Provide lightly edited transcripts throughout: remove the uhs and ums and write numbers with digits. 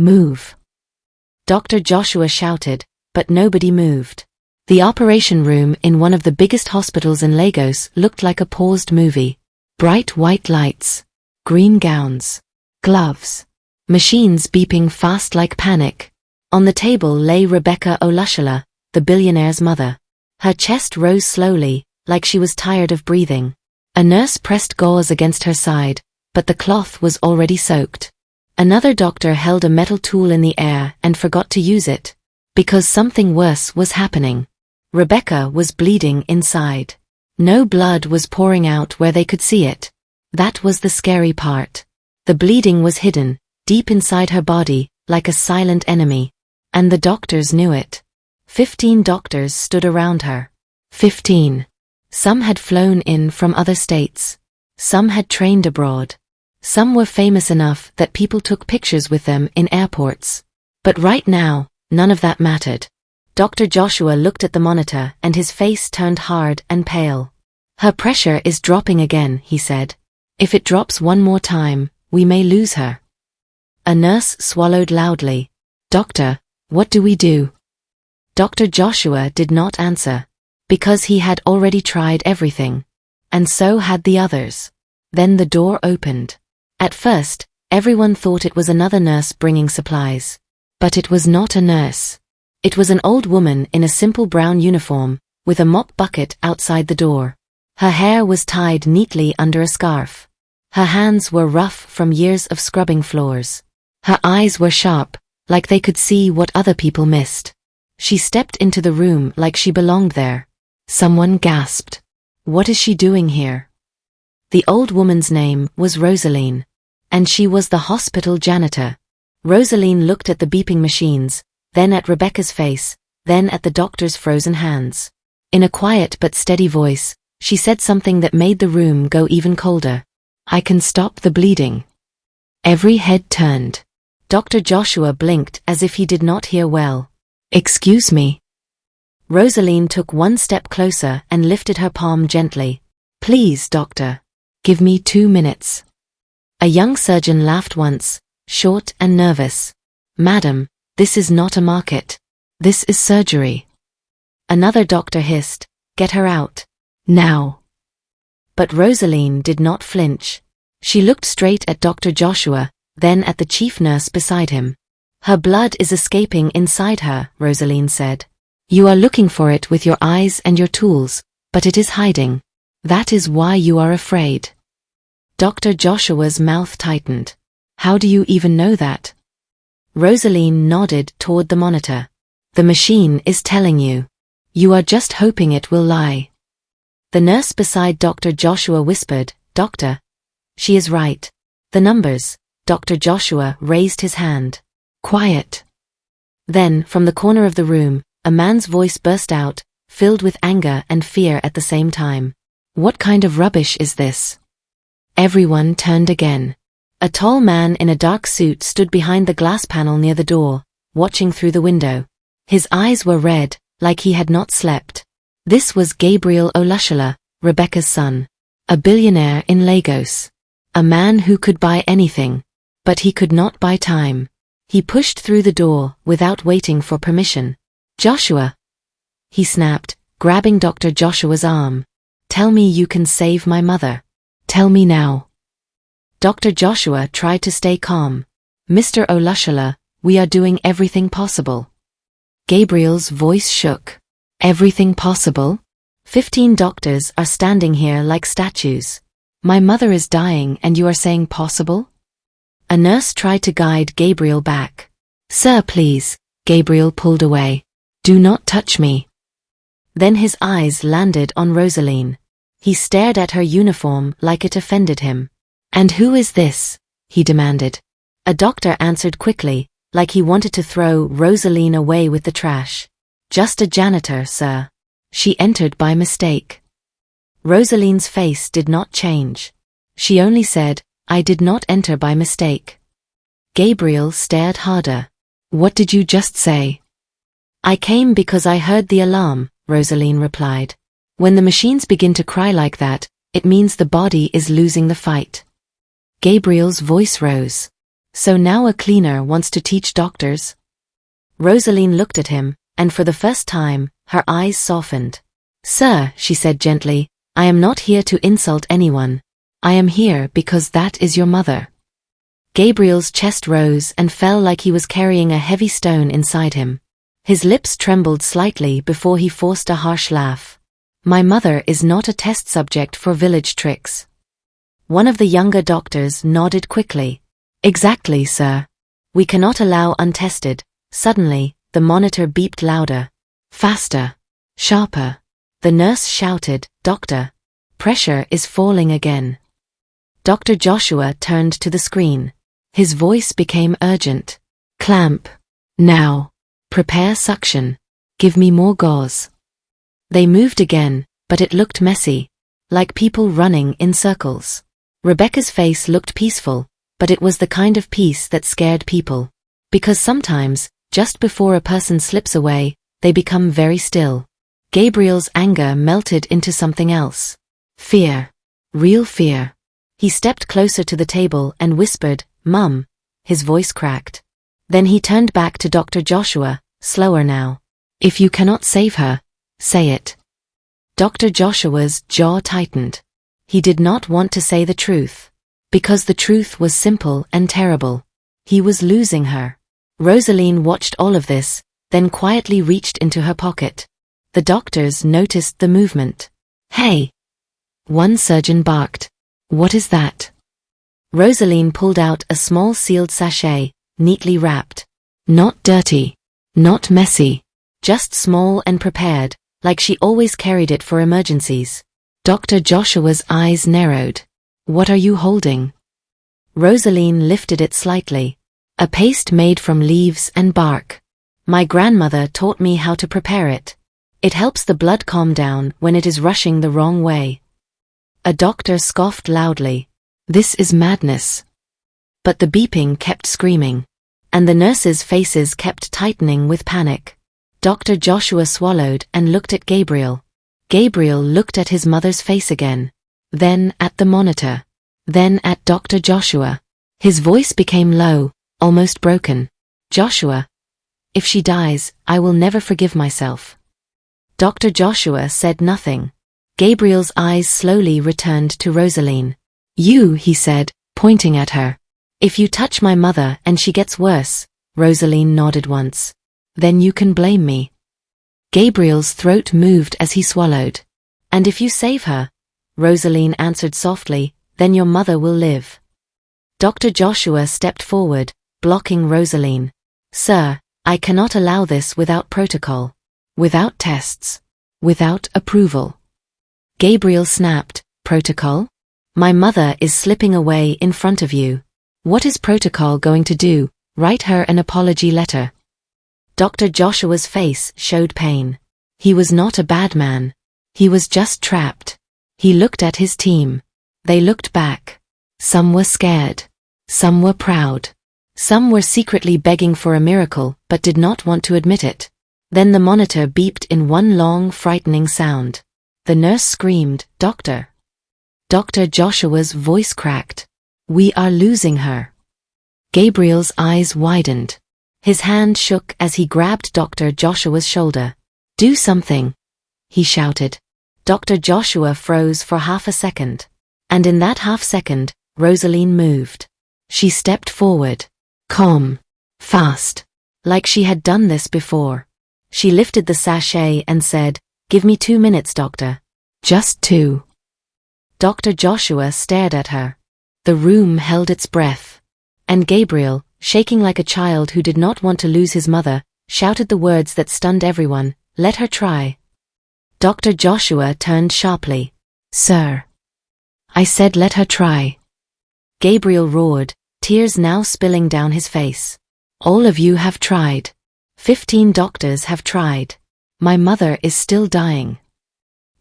Move. Dr. Joshua shouted, but nobody moved. The operation room in one of the biggest hospitals in Lagos looked like a paused movie. Bright white lights, green gowns, gloves, machines beeping fast like panic. On the table lay Rebecca Olushola, the billionaire's mother. Her chest rose slowly, like she was tired of breathing. A nurse pressed gauze against her side, but the cloth was already soaked. Another doctor held a metal tool in the air and forgot to use it, because something worse was happening. Rebecca was bleeding inside. No blood was pouring out where they could see it. That was the scary part. The bleeding was hidden, deep inside her body, like a silent enemy. And the doctors knew it. 15 doctors stood around her. 15. Some had flown in from other states. Some had trained abroad. Some were famous enough that people took pictures with them in airports. But right now, none of that mattered. Dr. Joshua looked at the monitor and his face turned hard and pale. Her pressure is dropping again, he said. If it drops one more time, we may lose her. A nurse swallowed loudly. Doctor, what do we do? Dr. Joshua did not answer, because he had already tried everything. And so had the others. Then the door opened. At first, everyone thought it was another nurse bringing supplies. But it was not a nurse. It was an old woman in a simple brown uniform, with a mop bucket outside the door. Her hair was tied neatly under a scarf. Her hands were rough from years of scrubbing floors. Her eyes were sharp, like they could see what other people missed. She stepped into the room like she belonged there. Someone gasped. What is she doing here? The old woman's name was Rosaline, and she was the hospital janitor. Rosaline looked at the beeping machines, then at Rebecca's face, then at the doctor's frozen hands. In a quiet but steady voice, she said something that made the room go even colder. I can stop the bleeding. Every head turned. Dr. Joshua blinked as if he did not hear well. Excuse me. Rosaline took one step closer and lifted her palm gently. Please, doctor. Give me 2 minutes. A young surgeon laughed once, short and nervous. Madam, this is not a market. This is surgery. Another doctor hissed, get her out. Now. But Rosaline did not flinch. She looked straight at Dr. Joshua, then at the chief nurse beside him. Her blood is escaping inside her, Rosaline said. You are looking for it with your eyes and your tools, but it is hiding. That is why you are afraid. Dr. Joshua's mouth tightened. How do you even know that? Rosaline nodded toward the monitor. The machine is telling you. You are just hoping it will lie. The nurse beside Dr. Joshua whispered, Doctor. She is right. The numbers. Dr. Joshua raised his hand. Quiet. Then, from the corner of the room, a man's voice burst out, filled with anger and fear at the same time. What kind of rubbish is this? Everyone turned again. A tall man in a dark suit stood behind the glass panel near the door, watching through the window. His eyes were red, like he had not slept. This was Gabriel Olushola, Rebecca's son. A billionaire in Lagos. A man who could buy anything. But he could not buy time. He pushed through the door without waiting for permission. Joshua! He snapped, grabbing Dr. Joshua's arm. Tell me you can save my mother. Tell me now. Dr. Joshua tried to stay calm. Mr. Olushola, we are doing everything possible. Gabriel's voice shook. Everything possible? 15 doctors are standing here like statues. My mother is dying and you are saying possible? A nurse tried to guide Gabriel back. Sir, please. Gabriel pulled away. Do not touch me. Then his eyes landed on Rosaline. He stared at her uniform like it offended him. And who is this? He demanded. A doctor answered quickly, like he wanted to throw Rosaline away with the trash. Just a janitor, sir. She entered by mistake. Rosaline's face did not change. She only said, I did not enter by mistake. Gabriel stared harder. What did you just say? I came because I heard the alarm, Rosaline replied. When the machines begin to cry like that, it means the body is losing the fight. Gabriel's voice rose. So now a cleaner wants to teach doctors? Rosaline looked at him, and for the first time, her eyes softened. Sir, she said gently, I am not here to insult anyone. I am here because that is your mother. Gabriel's chest rose and fell like he was carrying a heavy stone inside him. His lips trembled slightly before he forced a harsh laugh. My mother is not a test subject for village tricks. One of the younger doctors nodded quickly. Exactly, sir. We cannot allow untested. Suddenly, the monitor beeped louder. Faster. Sharper. The nurse shouted, Doctor. Pressure is falling again. Dr. Joshua turned to the screen. His voice became urgent. Clamp. Now. Prepare suction. Give me more gauze. They moved again, but it looked messy, like people running in circles. Rebecca's face looked peaceful, but it was the kind of peace that scared people. Because sometimes, just before a person slips away, they become very still. Gabriel's anger melted into something else. Fear. Real fear. He stepped closer to the table and whispered, Mum. His voice cracked. Then he turned back to Dr. Joshua, slower now. If you cannot save her, say it. Dr. Joshua's jaw tightened. He did not want to say the truth. Because the truth was simple and terrible. He was losing her. Rosaline watched all of this, then quietly reached into her pocket. The doctors noticed the movement. Hey! One surgeon barked. What is that? Rosaline pulled out a small sealed sachet, neatly wrapped. Not dirty. Not messy. Just small and prepared, like she always carried it for emergencies. Dr. Joshua's eyes narrowed. What are you holding? Rosaline lifted it slightly. A paste made from leaves and bark. My grandmother taught me how to prepare it. It helps the blood calm down when it is rushing the wrong way. A doctor scoffed loudly. This is madness. But the beeping kept screaming. And the nurses' faces kept tightening with panic. Dr. Joshua swallowed and looked at Gabriel. Gabriel looked at his mother's face again. Then at the monitor. Then at Dr. Joshua. His voice became low, almost broken. Joshua. If she dies, I will never forgive myself. Dr. Joshua said nothing. Gabriel's eyes slowly returned to Rosaline. You, he said, pointing at her. If you touch my mother and she gets worse, Rosaline nodded once. Then you can blame me. Gabriel's throat moved as he swallowed. And if you save her, Rosaline answered softly, then your mother will live. Dr. Joshua stepped forward, blocking Rosaline. Sir, I cannot allow this without protocol. Without tests. Without approval. Gabriel snapped, Protocol? My mother is slipping away in front of you. What is protocol going to do? Write her an apology letter. Dr. Joshua's face showed pain. He was not a bad man. He was just trapped. He looked at his team. They looked back. Some were scared. Some were proud. Some were secretly begging for a miracle but did not want to admit it. Then the monitor beeped in one long, frightening sound. The nurse screamed, Doctor. Dr. Joshua's voice cracked. We are losing her. Gabriel's eyes widened. His hand shook as he grabbed Dr. Joshua's shoulder. Do something, he shouted. Dr. Joshua froze for half a second. And in that half second, Rosaline moved. She stepped forward. Calm. Fast. Like she had done this before. She lifted the sachet and said, Give me 2 minutes, doctor. Just 2. Dr. Joshua stared at her. The room held its breath. And Gabriel, shaking like a child who did not want to lose his mother, shouted the words that stunned everyone, Let her try. Dr. Joshua turned sharply. Sir. I said let her try. Gabriel roared, tears now spilling down his face. All of you have tried. 15 doctors have tried. My mother is still dying.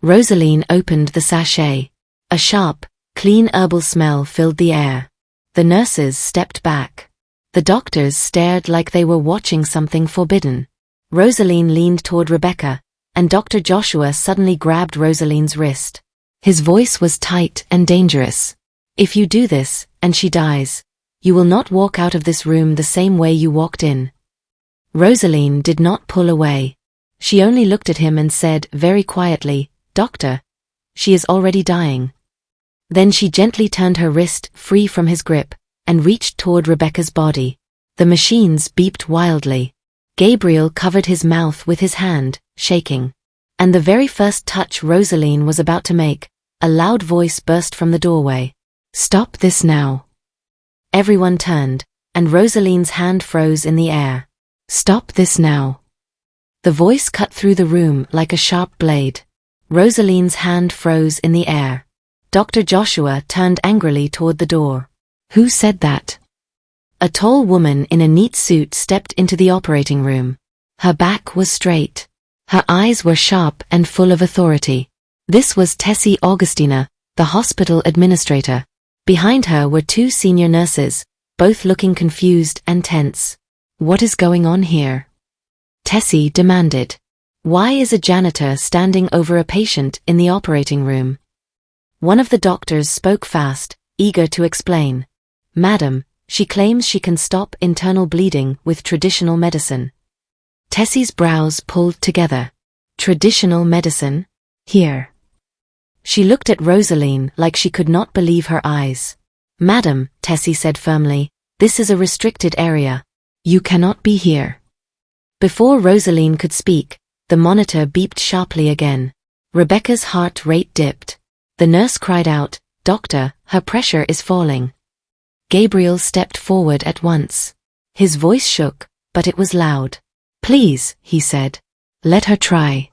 Rosaline opened the sachet. A sharp, clean herbal smell filled the air. The nurses stepped back. The doctors stared like they were watching something forbidden. Rosaline leaned toward Rebecca, and Dr. Joshua suddenly grabbed Rosaline's wrist. His voice was tight and dangerous. If you do this, and she dies, You will not walk out of this room the same way you walked in. Rosaline did not pull away. She only looked at him and said very quietly, "Doctor, she is already dying." Then she gently turned her wrist free from his grip and reached toward Rebecca's body. The machines beeped wildly. Gabriel covered his mouth with his hand, shaking. And the very first touch Rosaline was about to make, a loud voice burst from the doorway. "Stop this now." Everyone turned, and Rosaline's hand froze in the air. "Stop this now." The voice cut through the room like a sharp blade. Rosaline's hand froze in the air. Dr. Joshua turned angrily toward the door. "Who said that?" A tall woman in a neat suit stepped into the operating room. Her back was straight. Her eyes were sharp and full of authority. This was Tessie Augustina, the hospital administrator. Behind her were two senior nurses, both looking confused and tense. "What is going on here?" Tessie demanded. "Why is a janitor standing over a patient in the operating room?" One of the doctors spoke fast, eager to explain. "Madam, she claims she can stop internal bleeding with traditional medicine." Tessie's brows pulled together. "Traditional medicine? Here." She looked at Rosaline like she could not believe her eyes. "Madam," Tessie said firmly, "this is a restricted area. You cannot be here." Before Rosaline could speak, the monitor beeped sharply again. Rebecca's heart rate dipped. The nurse cried out, "Doctor, her pressure is falling." Gabriel stepped forward at once. His voice shook, but it was loud. "Please," he said. "Let her try."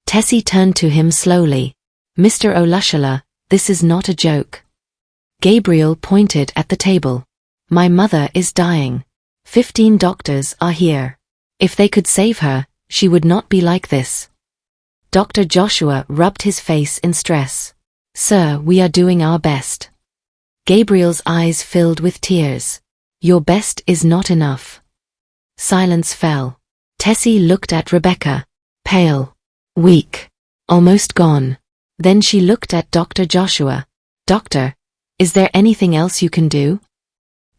Tessie turned to him slowly. "Mr. Olushala, this is not a joke." Gabriel pointed at the table. "My mother is dying. 15 doctors are here. If they could save her, she would not be like this." Dr. Joshua rubbed his face in stress. "Sir, we are doing our best." Gabriel's eyes filled with tears. "Your best is not enough." Silence fell. Tessie looked at Rebecca. Pale. Weak. Almost gone. Then she looked at Dr. Joshua. "Doctor, is there anything else you can do?"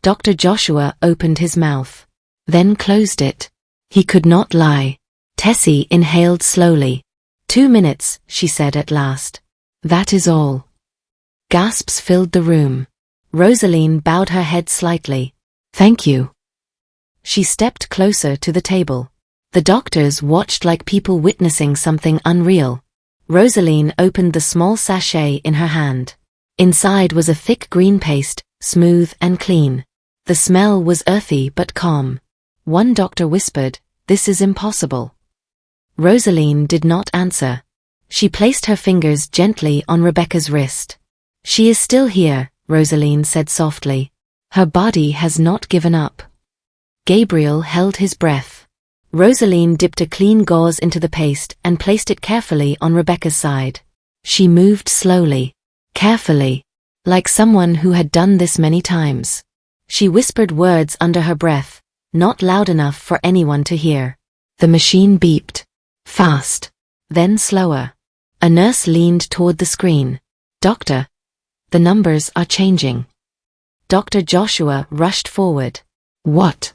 Dr. Joshua opened his mouth. Then closed it. He could not lie. Tessie inhaled slowly. 2 minutes, she said at last. "That is all." Gasps filled the room. Rosaline bowed her head slightly. "Thank you." She stepped closer to the table. The doctors watched like people witnessing something unreal. Rosaline opened the small sachet in her hand. Inside was a thick green paste, smooth and clean. The smell was earthy but calm. One doctor whispered, "This is impossible." Rosaline did not answer. She placed her fingers gently on Rebecca's wrist. "She is still here," Rosaline said softly. "Her body has not given up." Gabriel held his breath. Rosaline dipped a clean gauze into the paste and placed it carefully on Rebecca's side. She moved slowly, carefully, like someone who had done this many times. She whispered words under her breath, not loud enough for anyone to hear. The machine beeped. Fast. Then slower. A nurse leaned toward the screen. "Doctor, the numbers are changing." Dr. Joshua rushed forward. "What?"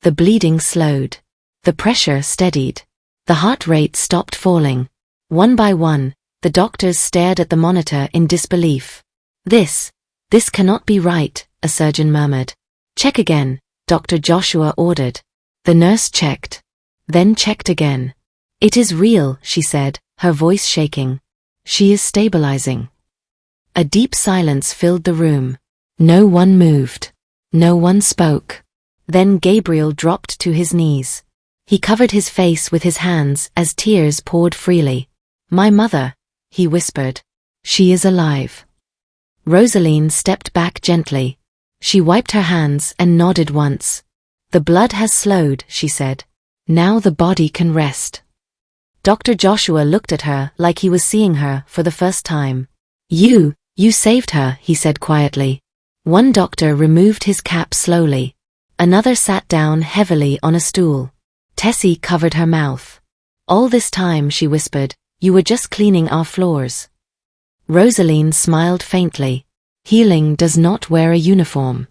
The bleeding slowed. The pressure steadied. The heart rate stopped falling. One by one, the doctors stared at the monitor in disbelief. This cannot be right," a surgeon murmured. "Check again," Dr. Joshua ordered. The nurse checked. Then checked again. "It is real," she said, her voice shaking. "She is stabilizing." A deep silence filled the room. No one moved. No one spoke. Then Gabriel dropped to his knees. He covered his face with his hands as tears poured freely. "My mother," he whispered. "She is alive." Rosaline stepped back gently. She wiped her hands and nodded once. "The blood has slowed," she said. "Now the body can rest." Dr. Joshua looked at her like he was seeing her for the first time. You saved her," he said quietly. One doctor removed his cap slowly. Another sat down heavily on a stool. Tessie covered her mouth. "All this time," she whispered, "you were just cleaning our floors." Rosaline smiled faintly. "Healing does not wear a uniform."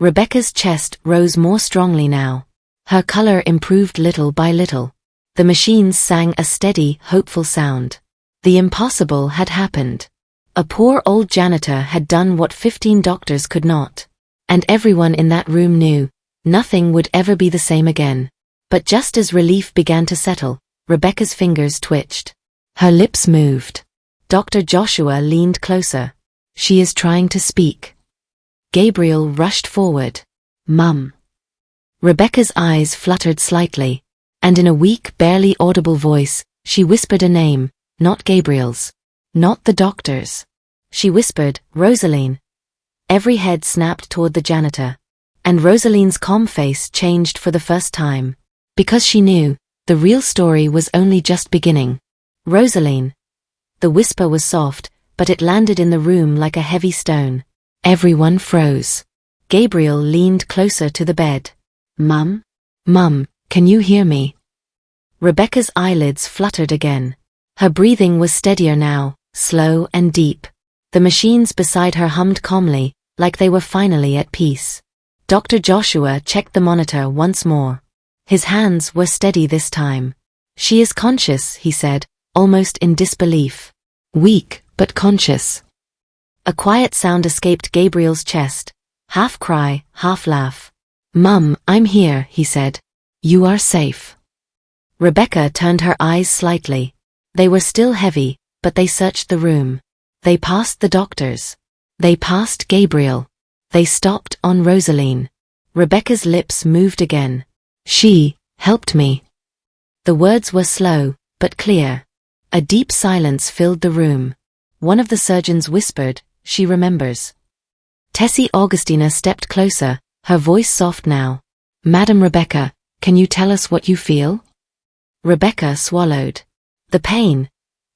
Rebecca's chest rose more strongly now. Her color improved little by little. The machines sang a steady, hopeful sound. The impossible had happened. A poor old janitor had done what 15 doctors could not. And everyone in that room knew, nothing would ever be the same again. But just as relief began to settle, Rebecca's fingers twitched. Her lips moved. Dr. Joshua leaned closer. She is trying to speak. Gabriel rushed forward. Mum. Rebecca's eyes fluttered slightly, and in a weak, barely audible voice, she whispered a name, not Gabriel's. Not the doctor's. She whispered, Rosaline. Every head snapped toward the janitor, and Rosaline's calm face changed for the first time. Because she knew, the real story was only just beginning. Rosaline. The whisper was soft, but it landed in the room like a heavy stone. Everyone froze. Gabriel leaned closer to the bed. Mum? Mum, can you hear me? Rebecca's eyelids fluttered again. Her breathing was steadier now, slow and deep. The machines beside her hummed calmly, like they were finally at peace. Dr. Joshua checked the monitor once more. His hands were steady this time. She is conscious, he said, almost in disbelief. Weak, but conscious. A quiet sound escaped Gabriel's chest, half cry, half laugh. Mum, I'm here, he said. You are safe. Rebecca turned her eyes slightly. They were still heavy, but they searched the room. They passed the doctors. They passed Gabriel. They stopped on Rosaline. Rebecca's lips moved again. She helped me. The words were slow, but clear. A deep silence filled the room. One of the surgeons whispered, she remembers. Tessie Augustina stepped closer, her voice soft now. Madam Rebecca, can you tell us what you feel? Rebecca swallowed. The pain.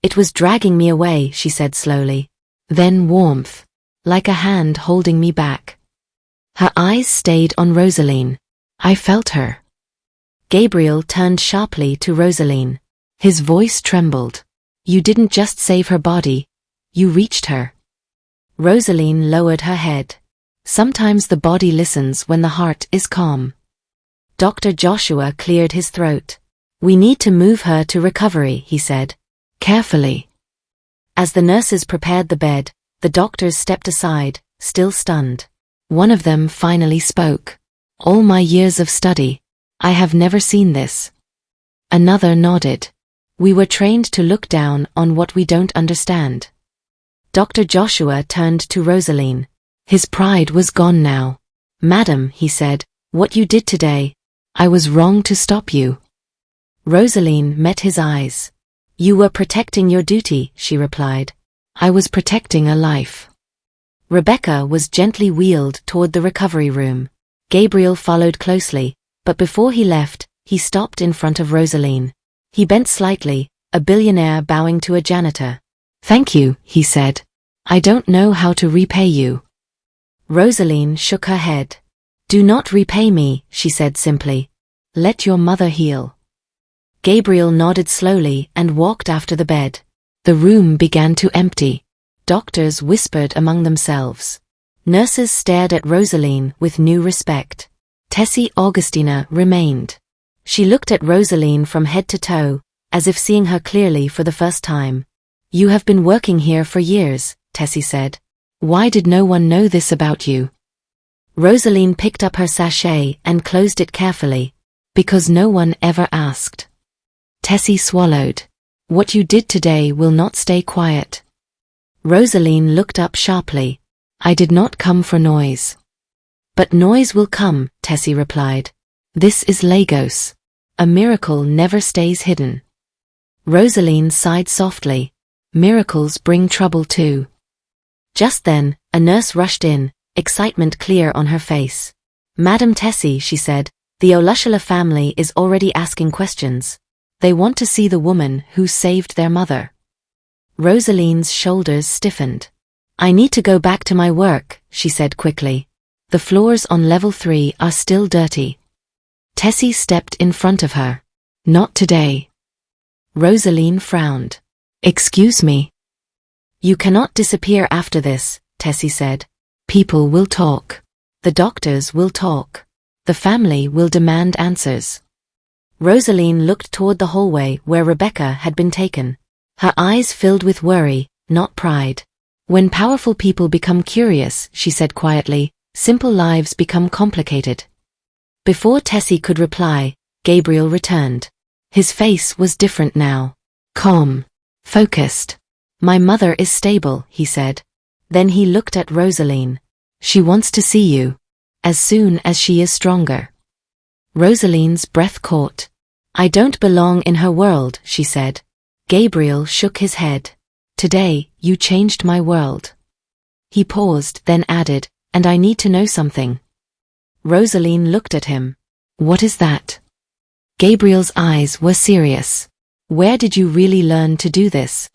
It was dragging me away, she said slowly. Then warmth. Like a hand holding me back. Her eyes stayed on Rosaline. I felt her. Gabriel turned sharply to Rosaline. His voice trembled. You didn't just save her body. You reached her. Rosaline lowered her head. Sometimes the body listens when the heart is calm. Dr. Joshua cleared his throat. We need to move her to recovery, he said. Carefully. As the nurses prepared the bed, the doctors stepped aside, still stunned. One of them finally spoke. All my years of study. I have never seen this. Another nodded. We were trained to look down on what we don't understand. Dr. Joshua turned to Rosaline. His pride was gone now. Madam, he said, what you did today, I was wrong to stop you. Rosaline met his eyes. You were protecting your duty, she replied. I was protecting a life. Rebecca was gently wheeled toward the recovery room. Gabriel followed closely, but before he left, he stopped in front of Rosaline. He bent slightly, a billionaire bowing to a janitor. Thank you, he said. I don't know how to repay you. Rosaline shook her head. Do not repay me, she said simply. Let your mother heal. Gabriel nodded slowly and walked after the bed. The room began to empty. Doctors whispered among themselves. Nurses stared at Rosaline with new respect. Tessie Augustina remained. She looked at Rosaline from head to toe, as if seeing her clearly for the first time. You have been working here for years, Tessie said. Why did no one know this about you? Rosaline picked up her sachet and closed it carefully. Because no one ever asked. Tessie swallowed. What you did today will not stay quiet. Rosaline looked up sharply. I did not come for noise. But noise will come, Tessie replied. This is Lagos. A miracle never stays hidden. Rosaline sighed softly. Miracles bring trouble too. Just then, a nurse rushed in, excitement clear on her face. Madam Tessie, she said, the Olushala family is already asking questions. They want to see the woman who saved their mother. Rosaline's shoulders stiffened. I need to go back to my work, she said quickly. The floors on level 3 are still dirty. Tessie stepped in front of her. Not today. Rosaline frowned. Excuse me. You cannot disappear after this, Tessie said. People will talk. The doctors will talk. The family will demand answers. Rosaline looked toward the hallway where Rebecca had been taken. Her eyes filled with worry, not pride. When powerful people become curious, she said quietly, simple lives become complicated. Before Tessie could reply, Gabriel returned. His face was different now. Calm. Focused. My mother is stable, he said. Then he looked at Rosaline. She wants to see you. As soon as she is stronger. Rosaline's breath caught. I don't belong in her world, she said. Gabriel shook his head. Today, you changed my world. He paused, then added, and I need to know something. Rosaline looked at him. What is that? Gabriel's eyes were serious. Where did you really learn to do this?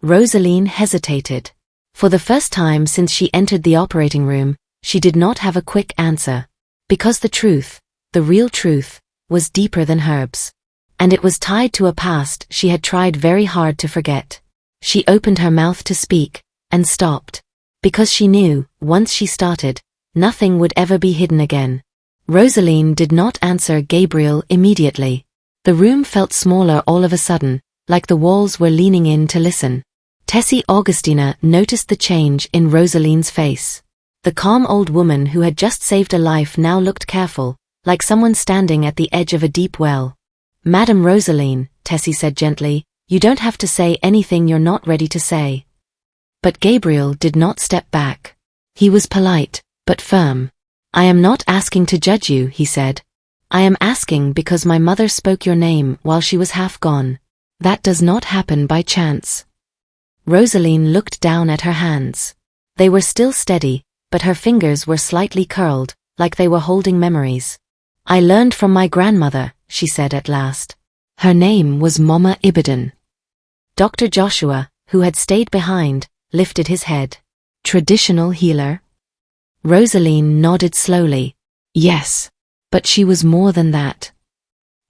Rosaline hesitated. For the first time since she entered the operating room, she did not have a quick answer. Because the truth, the real truth, was deeper than herbs. And it was tied to a past she had tried very hard to forget. She opened her mouth to speak, and stopped. Because she knew, once she started, nothing would ever be hidden again. Rosaline did not answer Gabriel immediately. The room felt smaller all of a sudden, like the walls were leaning in to listen. Tessie Augustina noticed the change in Rosaline's face. The calm old woman who had just saved a life now looked careful, like someone standing at the edge of a deep well. Madam Rosaline, Tessie said gently, you don't have to say anything you're not ready to say. But Gabriel did not step back. He was polite, but firm. I am not asking to judge you, he said. I am asking because my mother spoke your name while she was half gone. That does not happen by chance. Rosaline looked down at her hands. They were still steady, but her fingers were slightly curled, like they were holding memories. I learned from my grandmother, she said at last. Her name was Mama Ibadan. Dr. Joshua, who had stayed behind, lifted his head. Traditional healer? Rosaline nodded slowly. Yes. But she was more than that.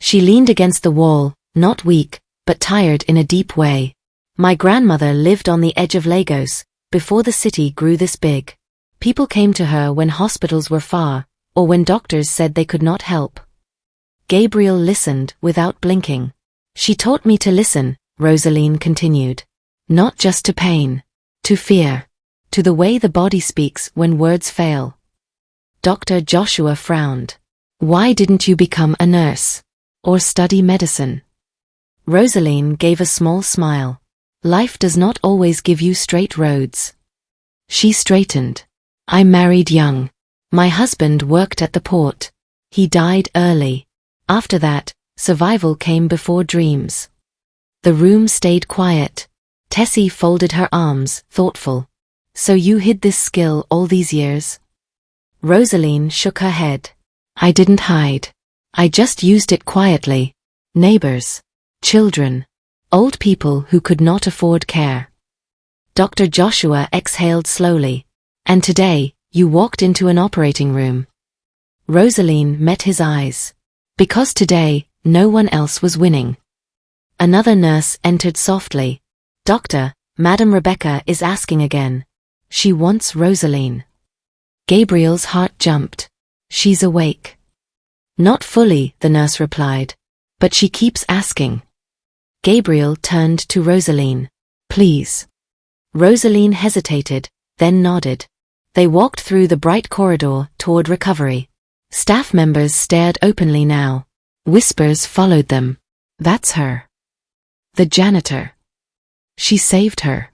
She leaned against the wall, not weak, but tired in a deep way. My grandmother lived on the edge of Lagos, before the city grew this big. People came to her when hospitals were far, or when doctors said they could not help. Gabriel listened without blinking. She taught me to listen, Rosaline continued. Not just to pain. To fear. To the way the body speaks when words fail. Dr. Joshua frowned. Why didn't you become a nurse? Or study medicine? Rosaline gave a small smile. Life does not always give you straight roads. She straightened. I married young. My husband worked at the port. He died early. After that, survival came before dreams. The room stayed quiet. Tessie folded her arms, thoughtful. So you hid this skill all these years? Rosaline shook her head. I didn't hide. I just used it quietly. Neighbors. Children. Old people who could not afford care. Dr. Joshua exhaled slowly. And today, you walked into an operating room. Rosaline met his eyes. Because today, no one else was winning. Another nurse entered softly. Doctor, Madam Rebecca is asking again. She wants Rosaline. Gabriel's heart jumped. She's awake. Not fully, the nurse replied. But she keeps asking. Gabriel turned to Rosaline. Please. Rosaline hesitated, then nodded. They walked through the bright corridor toward recovery. Staff members stared openly now. Whispers followed them. That's her. The janitor. She saved her.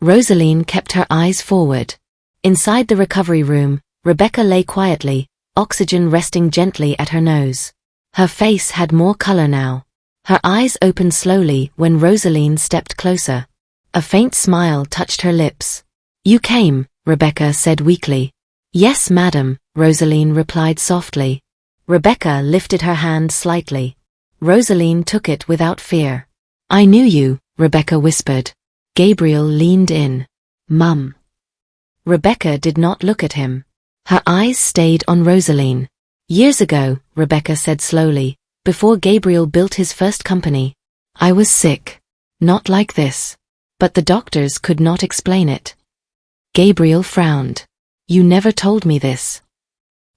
Rosaline kept her eyes forward. Inside the recovery room, Rebecca lay quietly, oxygen resting gently at her nose. Her face had more color now. Her eyes opened slowly when Rosaline stepped closer. A faint smile touched her lips. You came, Rebecca said weakly. Yes, madam, Rosaline replied softly. Rebecca lifted her hand slightly. Rosaline took it without fear. I knew you, Rebecca whispered. Gabriel leaned in. Mum. Rebecca did not look at him. Her eyes stayed on Rosaline. Years ago, Rebecca said slowly, before Gabriel built his first company. I was sick. Not like this. But the doctors could not explain it. Gabriel frowned. You never told me this.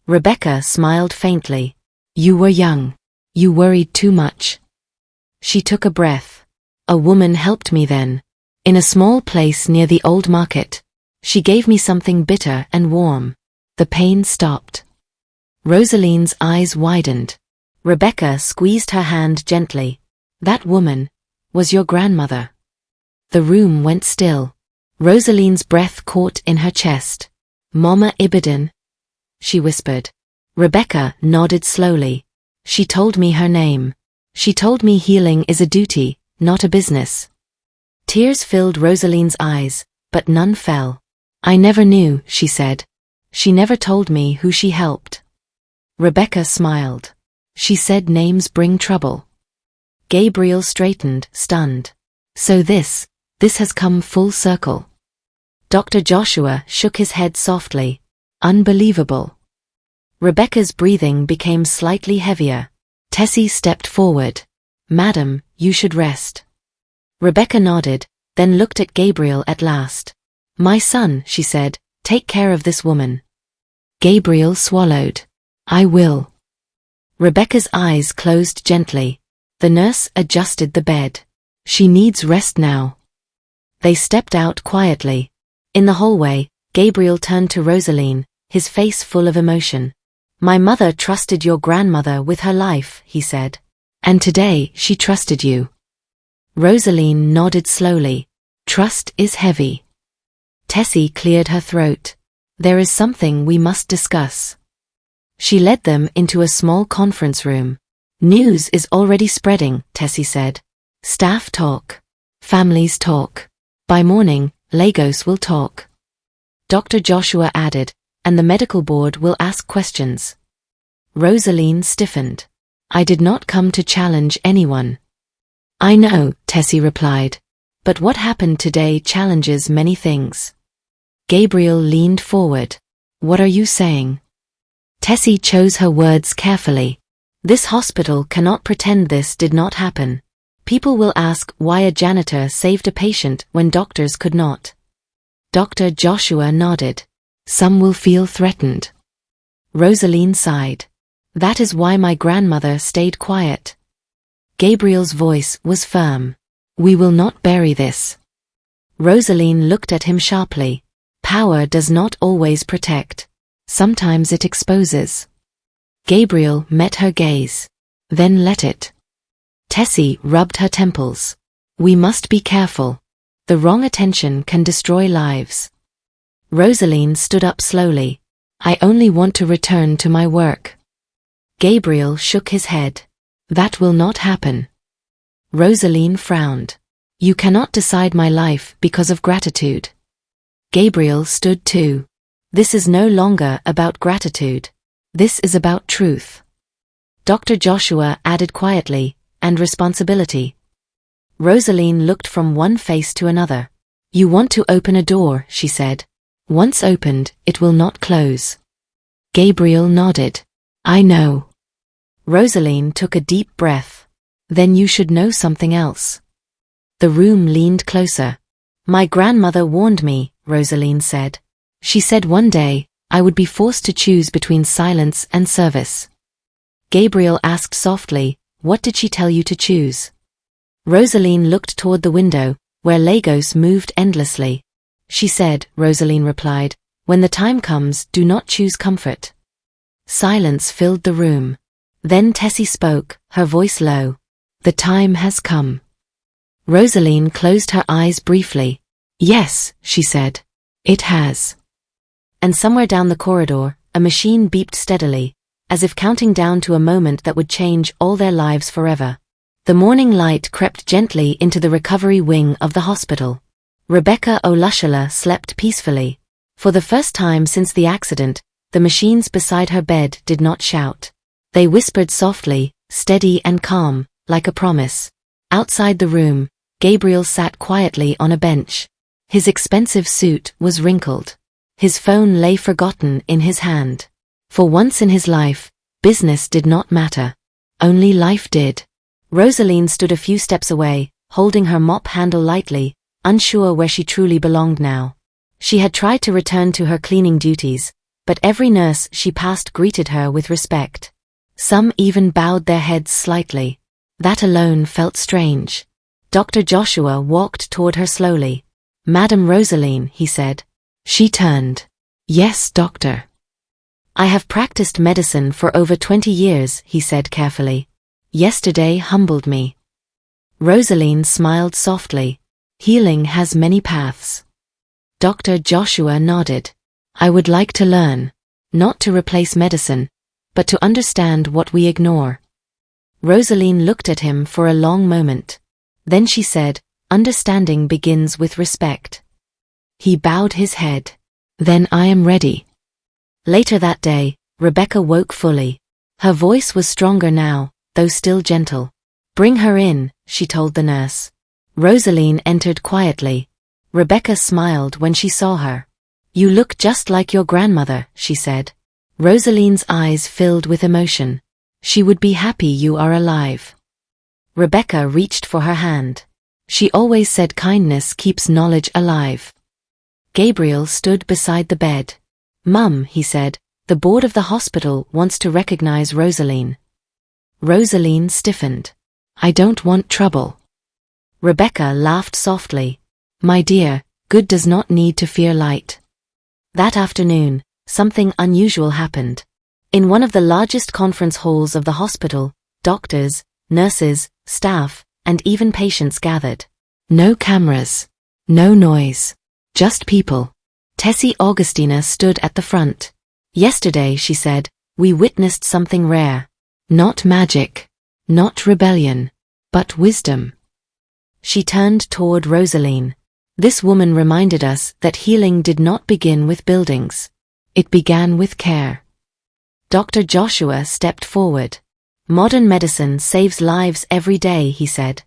Rebecca smiled faintly. You were young. You worried too much. She took a breath. A woman helped me then. In a small place near the old market. She gave me something bitter and warm. The pain stopped. Rosaline's eyes widened. Rebecca squeezed her hand gently. That woman was your grandmother. The room went still. Rosaline's breath caught in her chest. Mama Ibadan, she whispered. Rebecca nodded slowly. She told me her name. She told me healing is a duty, not a business. Tears filled Rosaline's eyes, but none fell. I never knew, she said. She never told me who she helped. Rebecca smiled. She said names bring trouble. Gabriel straightened, stunned. So this has come full circle. Dr. Joshua shook his head softly. Unbelievable. Rebecca's breathing became slightly heavier. Tessie stepped forward. Madam, you should rest. Rebecca nodded, then looked at Gabriel at last. My son, she said, take care of this woman. Gabriel swallowed. I will. Rebecca's eyes closed gently. The nurse adjusted the bed. She needs rest now. They stepped out quietly. In the hallway, Gabriel turned to Rosaline, his face full of emotion. My mother trusted your grandmother with her life, he said. And today she trusted you. Rosaline nodded slowly. Trust is heavy. Tessie cleared her throat. There is something we must discuss. She led them into a small conference room. News is already spreading, Tessie said. Staff talk. Families talk. By morning, Lagos will talk. Dr. Joshua added, and the medical board will ask questions. Rosaline stiffened. I did not come to challenge anyone. I know, Tessie replied. But what happened today challenges many things. Gabriel leaned forward. What are you saying? Tessie chose her words carefully. This hospital cannot pretend this did not happen. People will ask why a janitor saved a patient when doctors could not. Dr. Joshua nodded. Some will feel threatened. Rosaline sighed. That is why my grandmother stayed quiet. Gabriel's voice was firm. We will not bury this. Rosaline looked at him sharply. Power does not always protect. Sometimes it exposes. Gabriel met her gaze. Then let it. Tessie rubbed her temples. We must be careful. The wrong attention can destroy lives. Rosaline stood up slowly. I only want to return to my work. Gabriel shook his head. That will not happen. Rosaline frowned. You cannot decide my life because of gratitude. Gabriel stood too. This is no longer about gratitude. This is about truth. Dr. Joshua added quietly, and responsibility. Rosaline looked from one face to another. You want to open a door, she said. Once opened, it will not close. Gabriel nodded. I know. Rosaline took a deep breath. Then you should know something else. The room leaned closer. My grandmother warned me, Rosaline said. She said one day, I would be forced to choose between silence and service. Gabriel asked softly, what did she tell you to choose? Rosaline looked toward the window, where Lagos moved endlessly. She said, Rosaline replied, when the time comes, do not choose comfort. Silence filled the room. Then Tessie spoke, her voice low. The time has come. Rosaline closed her eyes briefly. Yes, she said. It has. And somewhere down the corridor, a machine beeped steadily, as if counting down to a moment that would change all their lives forever. The morning light crept gently into the recovery wing of the hospital. Rebecca Olushala slept peacefully. For the first time since the accident, the machines beside her bed did not shout. They whispered softly, steady and calm, like a promise. Outside the room, Gabriel sat quietly on a bench. His expensive suit was wrinkled. His phone lay forgotten in his hand. For once in his life, business did not matter. Only life did. Rosaline stood a few steps away, holding her mop handle lightly, unsure where she truly belonged now. She had tried to return to her cleaning duties, but every nurse she passed greeted her with respect. Some even bowed their heads slightly. That alone felt strange. Dr. Joshua walked toward her slowly. "Madam Rosaline," he said. She turned. "Yes, doctor." "I have practiced medicine for over 20 years, he said carefully. "Yesterday humbled me." Rosaline smiled softly. "Healing has many paths." Dr. Joshua nodded. "I would like to learn. Not to replace medicine, but to understand what we ignore." Rosaline looked at him for a long moment. Then she said, "Understanding begins with respect." He bowed his head. "Then I am ready." Later that day, Rebecca woke fully. Her voice was stronger now, though still gentle. "Bring her in," she told the nurse. Rosaline entered quietly. Rebecca smiled when she saw her. "You look just like your grandmother," she said. Rosaline's eyes filled with emotion. "She would be happy you are alive." Rebecca reached for her hand. She always said kindness keeps knowledge alive. Gabriel stood beside the bed. "Mum," he said, "the board of the hospital wants to recognize Rosaline." Rosaline stiffened. "I don't want trouble." Rebecca laughed softly. "My dear, good does not need to fear light." That afternoon, something unusual happened. In one of the largest conference halls of the hospital, doctors, nurses, staff, and even patients gathered. No cameras. No noise. Just people. Tessie Augustina stood at the front. "Yesterday," she said, "we witnessed something rare. Not magic. Not rebellion. But wisdom." She turned toward Rosaline. "This woman reminded us that healing did not begin with buildings. It began with care." Dr. Joshua stepped forward. "Modern medicine saves lives every day," he said.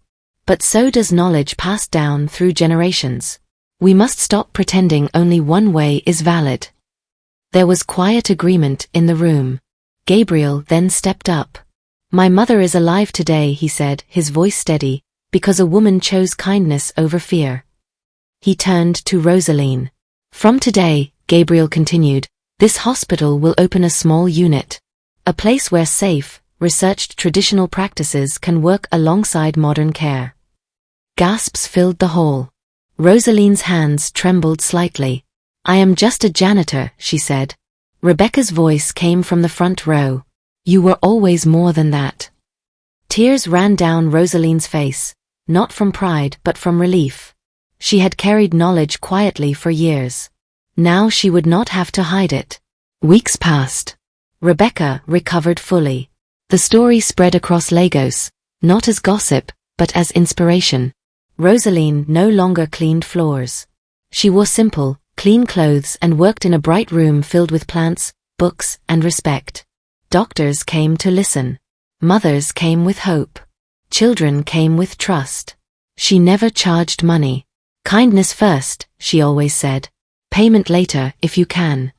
"But so does knowledge passed down through generations. We must stop pretending only one way is valid." There was quiet agreement in the room. Gabriel then stepped up. "My mother is alive today," he said, his voice steady, "because a woman chose kindness over fear." He turned to Rosaline. "From today," Gabriel continued, "this hospital will open a small unit. A place where safe, researched traditional practices can work alongside modern care." Gasps filled the hall. Rosaline's hands trembled slightly. "I am just a janitor," she said. Rebecca's voice came from the front row. "You were always more than that." Tears ran down Rosaline's face, not from pride but from relief. She had carried knowledge quietly for years. Now she would not have to hide it. Weeks passed. Rebecca recovered fully. The story spread across Lagos, not as gossip, but as inspiration. Rosaline no longer cleaned floors. She wore simple, clean clothes and worked in a bright room filled with plants, books, and respect. Doctors came to listen. Mothers came with hope. Children came with trust. She never charged money. "Kindness first," she always said. "Payment later if you can."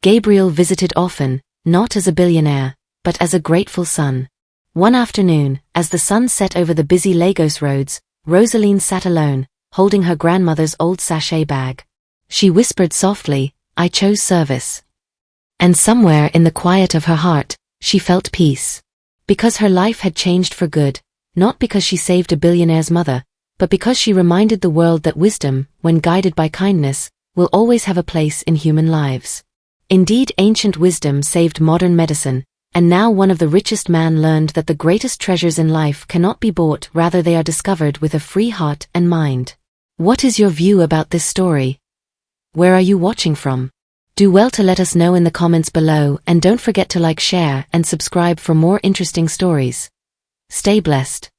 Gabriel visited often, not as a billionaire, but as a grateful son. One afternoon, as the sun set over the busy Lagos roads, Rosaline sat alone, holding her grandmother's old sachet bag. She whispered softly, "I chose service." And somewhere in the quiet of her heart, she felt peace. Because her life had changed for good, not because she saved a billionaire's mother, but because she reminded the world that wisdom, when guided by kindness, will always have a place in human lives. Indeed, ancient wisdom saved modern medicine, and now one of the richest men learned that the greatest treasures in life cannot be bought, rather they are discovered with a free heart and mind. What is your view about this story? Where are you watching from? Do well to let us know in the comments below, and don't forget to like, share, and subscribe for more interesting stories. Stay blessed.